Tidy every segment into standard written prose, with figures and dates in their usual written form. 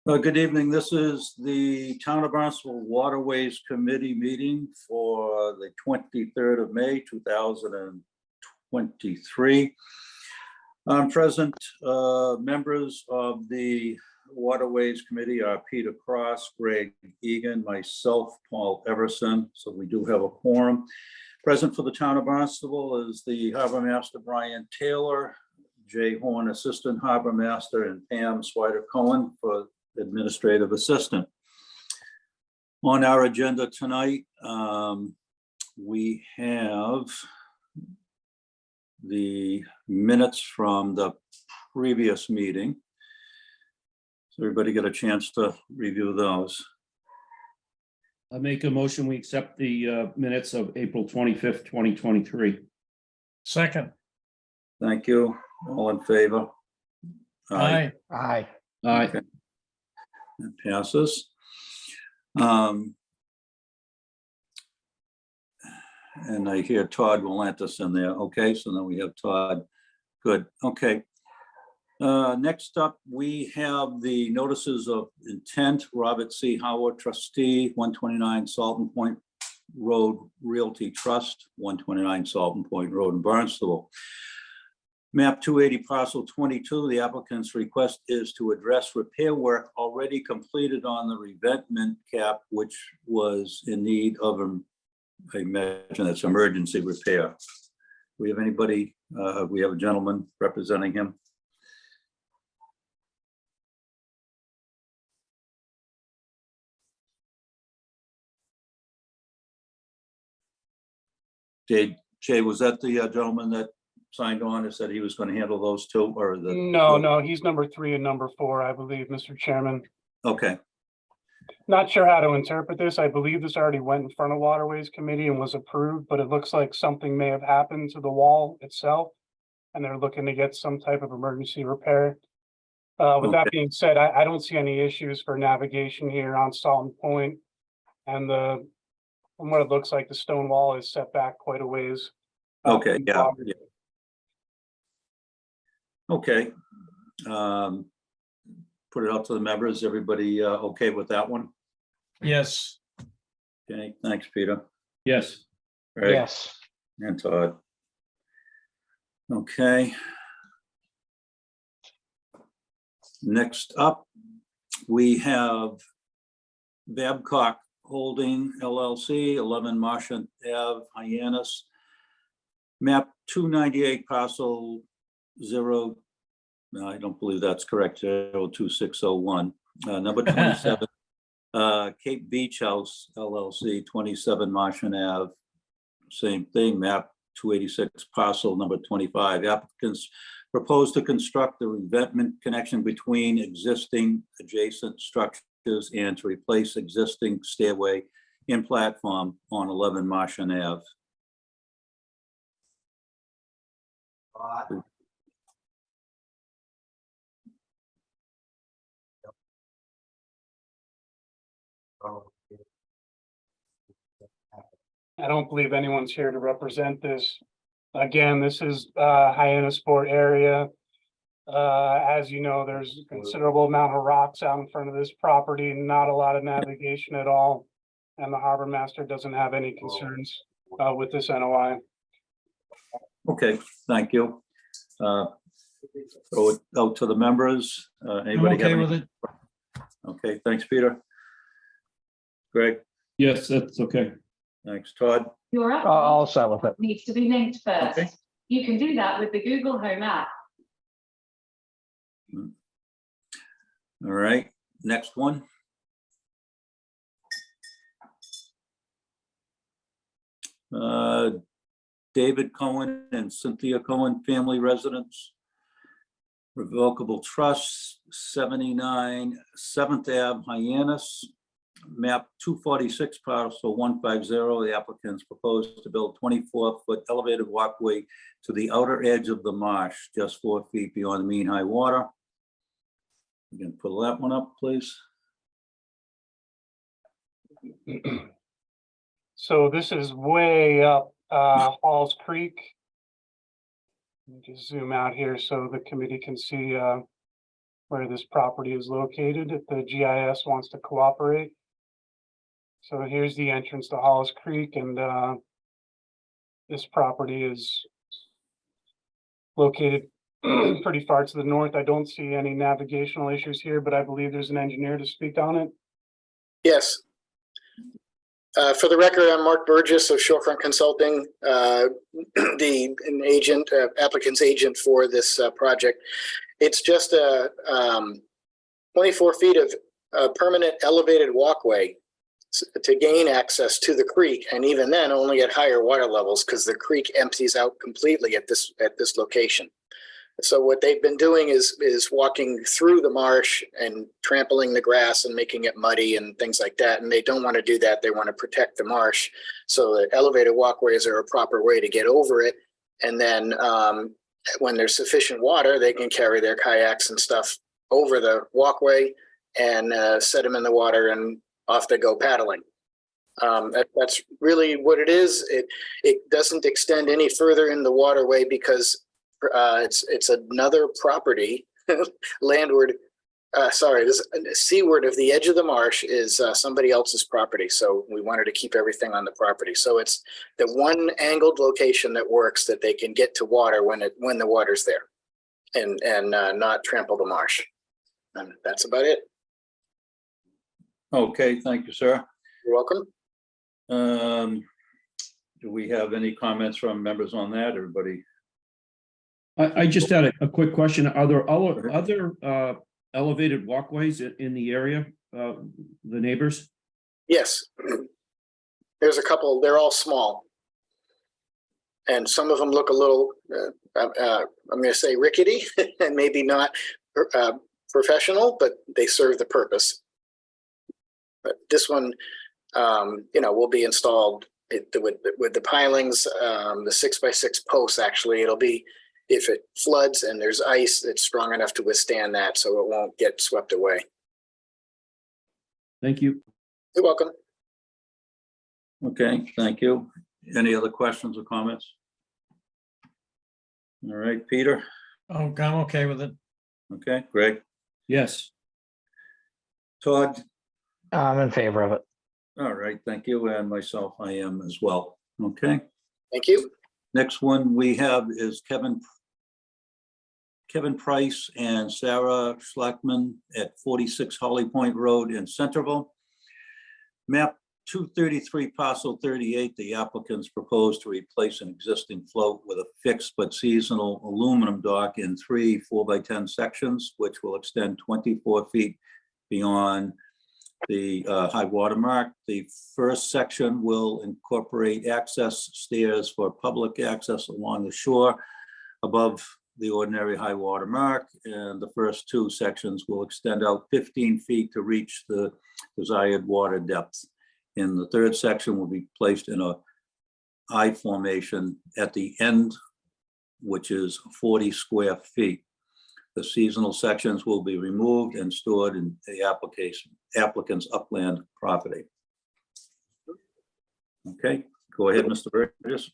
Good evening. This is the Town of Barnstable Waterways Committee meeting for the 23rd of May, 2023. Present members of the Waterways Committee are Peter Cross, Greg Egan, myself, Paul Everson. So we do have a quorum. Present for the Town of Barnstable is the Harbor Master Brian Taylor, Jay Horn, Assistant Harbor Master, and Pam Swider-Cohen for Administrative Assistant. On our agenda tonight, we have the minutes from the previous meeting. So everybody get a chance to review those. I make a motion, we accept the minutes of April 25th, 2023. Second. Thank you. All in favor? Aye. Aye. Okay. It passes. And I hear Todd Willantis in there. Okay, so then we have Todd. Good. Okay. Next up, we have the notices of intent. Robert C. Howard, trustee, 129 Salton Point Road Realty Trust, 129 Salton Point Road in Barnstable. Map 280 parcel 22, the applicant's request is to address repair work already completed on the revetment cap, which was in need of a emergency repair. We have anybody, we have a gentleman representing him. Jay, was that the gentleman that signed on and said he was going to handle those two, or the? No, he's number 3 and number 4, I believe, Mr. Chairman. Okay, Not sure how to interpret this. I believe this already went in front of Waterways Committee and was approved, but it looks like something may have happened to the wall itself, and they're looking to get some type of emergency repair. With that being said, I don't see any issues for navigation here on Salton Point, and from what it looks like, the stone wall is set back quite a ways. okay, yeah. Okay. Put it out to the members. Everybody okay with that one? Yes. Okay, thanks, Peter. Yes. Greg Yes. and Todd. Okay. Next up, we have Babcock Holding LLC, 11 Marshant Ave, Hyannis. Map 298 parcel 0, no, I don't believe that's correct, 02601. Number 27, Cape Beach House LLC, 27 Marshant Ave. Same thing, map 286 parcel number 25. Applicants propose to construct the revetment connection between existing adjacent structures and to replace existing stairway in platform on 11 Marshant Ave. I don't believe anyone's here to represent this. Again, this is Hyannisport area. As you know, there's a considerable amount of rocks out in front of this property, not a lot of navigation at all. And the harbor master doesn't have any concerns with this NOI. Okay, thank you. Throw it out to the members. I'm Anybody have okay any? with it. Okay, thanks, Peter. Greg, Yes, that's okay. thanks, Todd. Your app I'll start with it. needs to be linked first. Okay. You can do that with the Google Home app. All right, next one. David Cohen and Cynthia Cohen, family residence. Revocable trust, 79 7th Ave, Hyannis. Map 246 parcel 150. The applicants proposed to build 24-foot elevated walkway to the outer edge of the marsh, just 4 feet beyond the mean high water. You can pull that one up, please. So this is way up Halls Creek. Let me just zoom out here so the committee can see where this property is located, if the GIS wants to cooperate. So here's the entrance to Hollis Creek, and this property is located pretty far to the north. I don't see any navigational issues here, but I believe there's an engineer to speak on it. Yes. For the record, I'm Mark Burgess of Shorefront Consulting, applicant's agent for this project. It's just a 24 feet of permanent elevated walkway to gain access to the creek, and even then only at higher water levels because the creek empties out completely at this location. So what they've been doing is walking through the marsh and trampling the grass and making it muddy and things like that. And they don't want to do that. They want to protect the marsh. So the elevated walkways are a proper way to get over it. And then when there's sufficient water, they can carry their kayaks and stuff over the walkway and set them in the water and off they go paddling. That's really what it is. It doesn't extend any further in the waterway because it's another property landward. Seaward of the edge of the marsh is somebody else's property. So we wanted to keep everything on the property. So it's the one angled location that works that they can get to water when the water's there, and not trample the marsh. And that's about it. Okay, thank you, sir. You're welcome. Do we have any comments from members on that, everybody? I just had a quick question. Are there other elevated walkways in the area, the neighbors? Yes. There's a couple. They're all small. And some of them look a little, I'm going to say rickety and maybe not professional, but they serve the purpose. But this one, will be installed with the pilings, the 6x6 posts. Actually, it'll be, if it floods and there's ice, it's strong enough to withstand that, so it won't get swept away. Thank you. You're welcome. Okay, thank you. Any other questions or comments? All right, Peter. Oh, I'm okay with it. Okay, Greg. Yes. Todd. I'm in favor of it. All right, thank you. And myself, I am as well. Okay. Thank you. Next one we have is Kevin Price and Sarah Schlackman at 46 Holly Point Road in Centerville. Map 233, parcel 38, the applicants propose to replace an existing float with a fixed but seasonal aluminum dock in 3 4x10 sections, which will extend 24 feet beyond the high water mark. The first section will incorporate access stairs for public access along the shore above the ordinary high water mark, and the first 2 sections will extend out 15 feet to reach the desired water depth. And the third section will be placed in a I formation at the end, which is 40 square feet. The seasonal sections will be removed and stored in the applicant's upland property. Okay, go ahead, Mr. Burgess.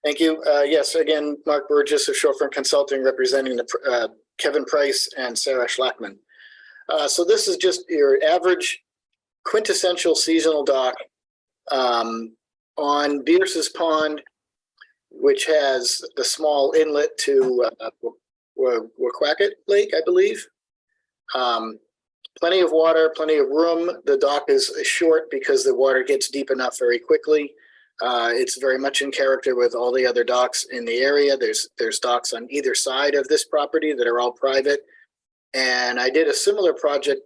Thank you. Yes, again, Mark Burgess of Shorefront Consulting, representing the Kevin Price and Sarah Schlackman. So this is just your average quintessential seasonal dock on Bierce's Pond, which has the small inlet to Waquacket Lake, I believe. Plenty of water, plenty of room. The dock is short because the water gets deep enough very quickly. It's very much in character with all the other docks in the area. There's docks on either side of this property that are all private. And I did a similar project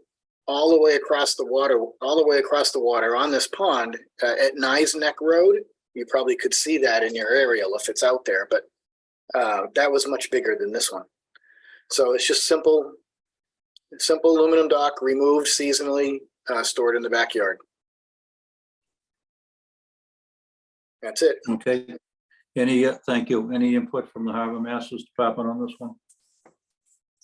all the way across the water on this pond at Nyes Neck Road. You probably could see that in your aerial if it's out there, but that was much bigger than this one. So it's just simple aluminum dock, removed seasonally, stored in the backyard. That's it. Okay. Thank you. Any input from the Harbor Masters Department on this one?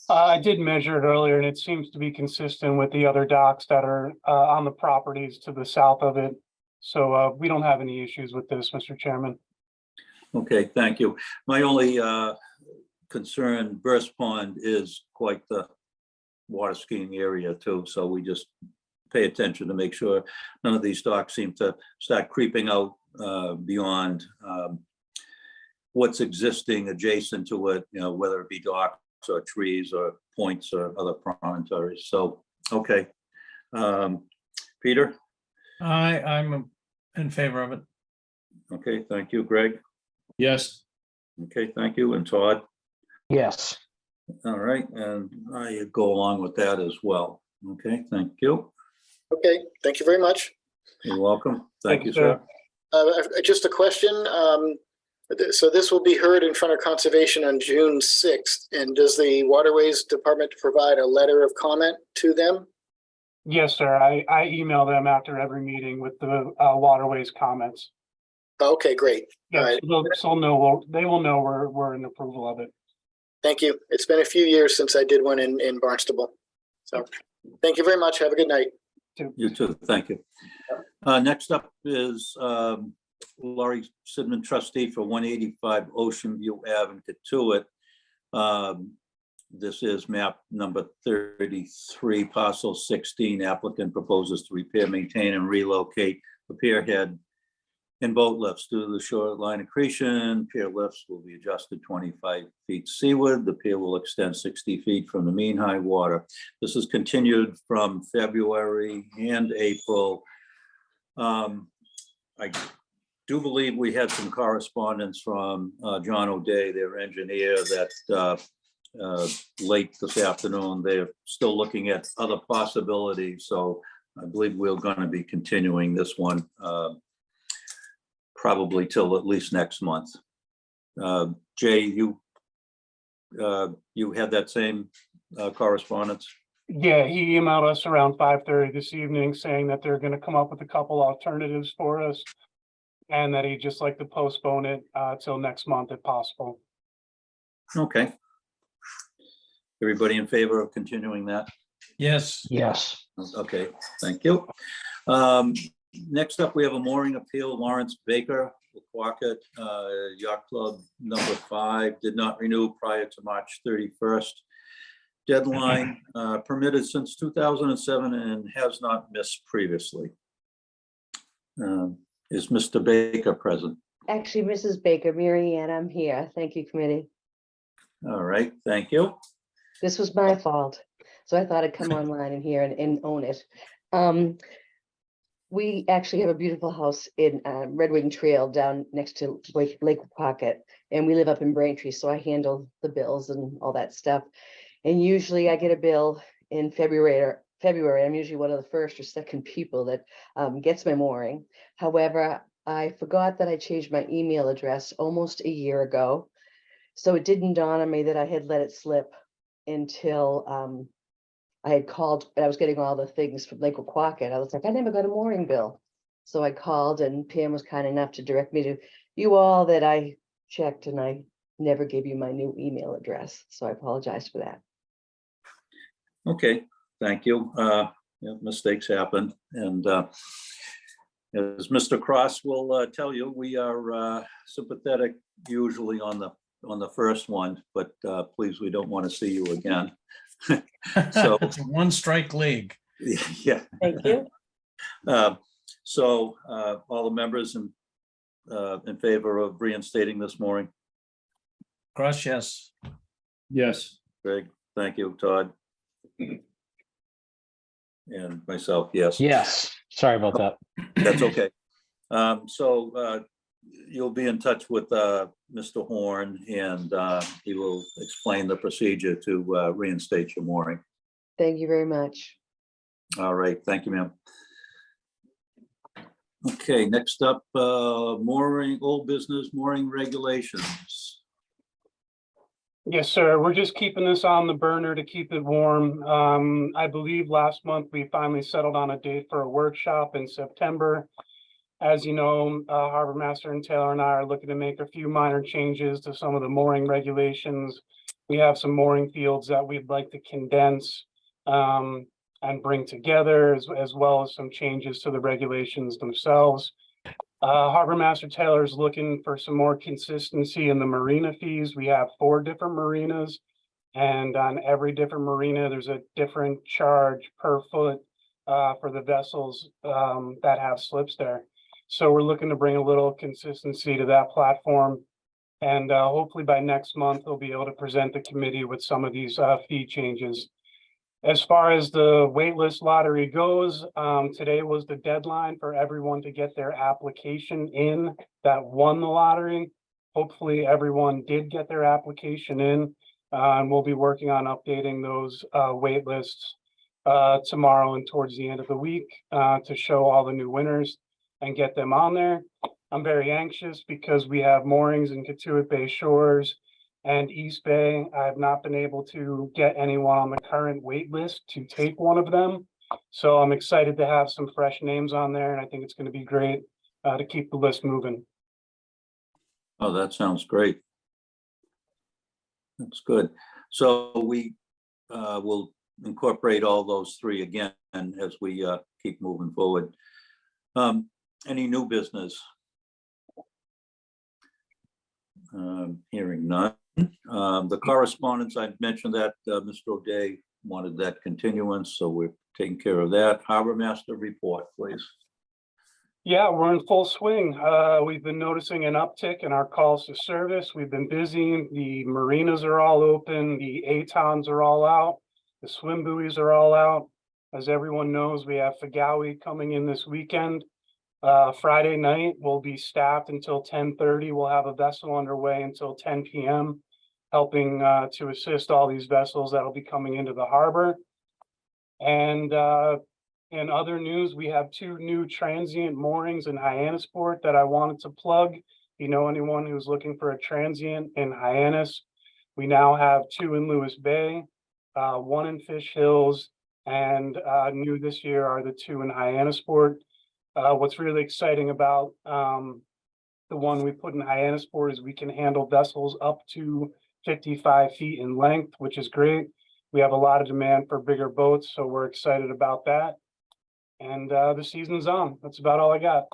I did measure it earlier, and it seems to be consistent with the other docks that are on the properties to the south of it. So we don't have any issues with this, Mr. Chairman. Okay, thank you. My only concern, Burst Pond is quite the water skiing area too, so we just pay attention to make sure none of these docks seem to start creeping out beyond what's existing adjacent to it, you know, whether it be docks or trees or points or other promontories. So, okay. Peter? I'm in favor of it. Okay, thank you. Greg? Yes. Okay, thank you. And Todd? Yes. All right, and I go along with that as well. Okay, thank you. Okay, thank you very much. You're welcome. Thank you, Thank you, sir. Just a question. So this will be heard in front of Conservation on June 6th. And does the Waterways Department provide a letter of comment to them? Yes, sir. I email them after every meeting with the waterways comments. Okay, great. All Yes, right. they will know we're in approval of it. Thank you. It's been a few years since I did one in Barnstable. So thank you very much. Have a good night. You too. Thank you. Next up is Laurie Sidman, trustee for 185 Ocean View Ave in Katuitt. This is map number 33, parcel 16. Applicant proposes to repair, maintain, and relocate the pier head and boat lifts due to the shoreline accretion. Pier lifts will be adjusted 25 feet seaward. The pier will extend 60 feet from the mean high water. This is continued from February and April. I do believe we had some correspondence from John O'Day, their engineer, that late this afternoon, they're still looking at other possibilities. So I believe we're going to be continuing this one probably till at least next month. Jay, you had that same correspondence? Yeah, he emailed us around 5:30 this evening saying that they're going to come up with a couple alternatives for us and that he'd just like to postpone it till next month if possible. Okay. Everybody in favor of continuing that? Yes, Yes. Okay, thank you. Next up, we have a mooring appeal. Lawrence Baker, Wocket Yacht Club number 5, did not renew prior to March 31st. Deadline permitted since 2007 and has not missed previously. Is Mr. Baker present? Actually, Mrs. Baker, Mary Ann, I'm here. Thank you, committee. All right, thank you. This was my fault. So I thought I'd come online and here and own it. We actually have a beautiful house in Red Wing Trail down next to Lake Pocket, and we live up in Braintree, so I handle the bills and all that stuff. And usually I get a bill in February. I'm usually one of the first or second people that gets my mooring. However, I forgot that I changed my email address almost a year ago. So it didn't dawn on me that I had let it slip until I had called, and I was getting all the things from Lake Wocket. I was like, I never got a mooring bill. So I called, and Pam was kind enough to direct me to you all that I checked, and I never gave you my new email address. So I apologize for that. Okay, thank you. Yeah, mistakes happen. And as Mr. Cross will tell you, we are sympathetic usually on the first one, but please, we don't want to see you again. So it's a one-strike league. yeah. Thank you. So all the members in favor of reinstating this mooring? Cross, yes. Yes. Greg, thank you. Todd? And myself, yes. Yes. Sorry about that. That's okay. So you'll be in touch with Mr. Horn, and he will explain the procedure to reinstate your mooring. Thank you very much. All right, thank you, ma'am. Okay, next up, mooring, old business mooring regulations. Yes, sir. We're just keeping this on the burner to keep it warm. I believe last month we finally settled on a date for a workshop in September. As you know, Harbor Master and Taylor and I are looking to make a few minor changes to some of the mooring regulations. We have some mooring fields that we'd like to condense and bring together, as well as some changes to the regulations themselves. Harbor Master Taylor is looking for some more consistency in the marina fees. We have 4 different marinas And on every different marina, there's a different charge per foot for the vessels that have slips there. So we're looking to bring a little consistency to that platform. And hopefully by next month, we'll be able to present the committee with some of these fee changes. As far as the waitlist lottery goes, today was the deadline for everyone to get their application in that won the lottery. Hopefully everyone did get their application in, and we'll be working on updating those wait lists tomorrow and towards the end of the week to show all the new winners and get them on there. I'm very anxious because we have moorings in Katuitt Bay Shores and East Bay. I have not been able to get anyone on the current wait list to take one of them. So I'm excited to have some fresh names on there, and I think it's going to be great to keep the list moving. Oh, that sounds great. That's good. So we will incorporate all those three again as we keep moving forward. Any new business? Hearing none. The correspondence, I mentioned that Mr. O'Day wanted that continuance, so we're taking care of that. Harbor Master report, please. Yeah, we're in full swing. We've been noticing an uptick in our calls to service. We've been busy. The marinas are all open. The ATONs are all out. The swim buoys are all out. As everyone knows, we have Fagawi coming in this weekend. Friday night will be staffed until 10:30. We'll have a vessel underway until 10 p.m. helping to assist all these vessels that'll be coming into the harbor. And in other news, we have 2 new transient moorings in Hyannisport that I wanted to plug. If you know anyone who's looking for a transient in Hyannis, we now have 2 in Lewis Bay, 1 in Fish Hills, and new this year are the 2 in Hyannisport. What's really exciting about the one we put in Hyannisport is we can handle vessels up to 55 feet in length, which is great. We have a lot of demand for bigger boats, so we're excited about that. And the season's on. That's about all I got.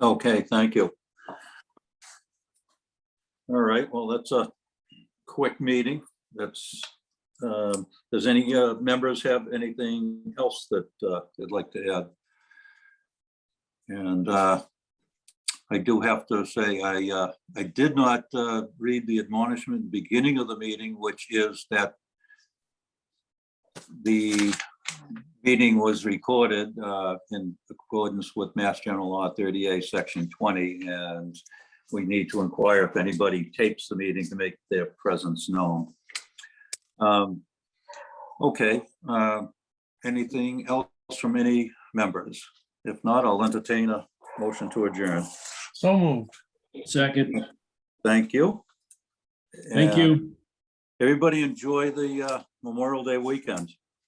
Okay, thank you. All right, well, that's a quick meeting. That's, does any members have anything else that they'd like to add? And I do have to say, I did not read the admonishment at the beginning of the meeting, which is that the meeting was recorded in accordance with Mass General Law 38, Section 20, and we need to inquire if anybody tapes the meeting to make their presence known. Okay, anything else from any members? If not, I'll entertain a motion to adjourn. So moved. Second, Thank you. thank And you. everybody enjoy the Memorial Day weekend.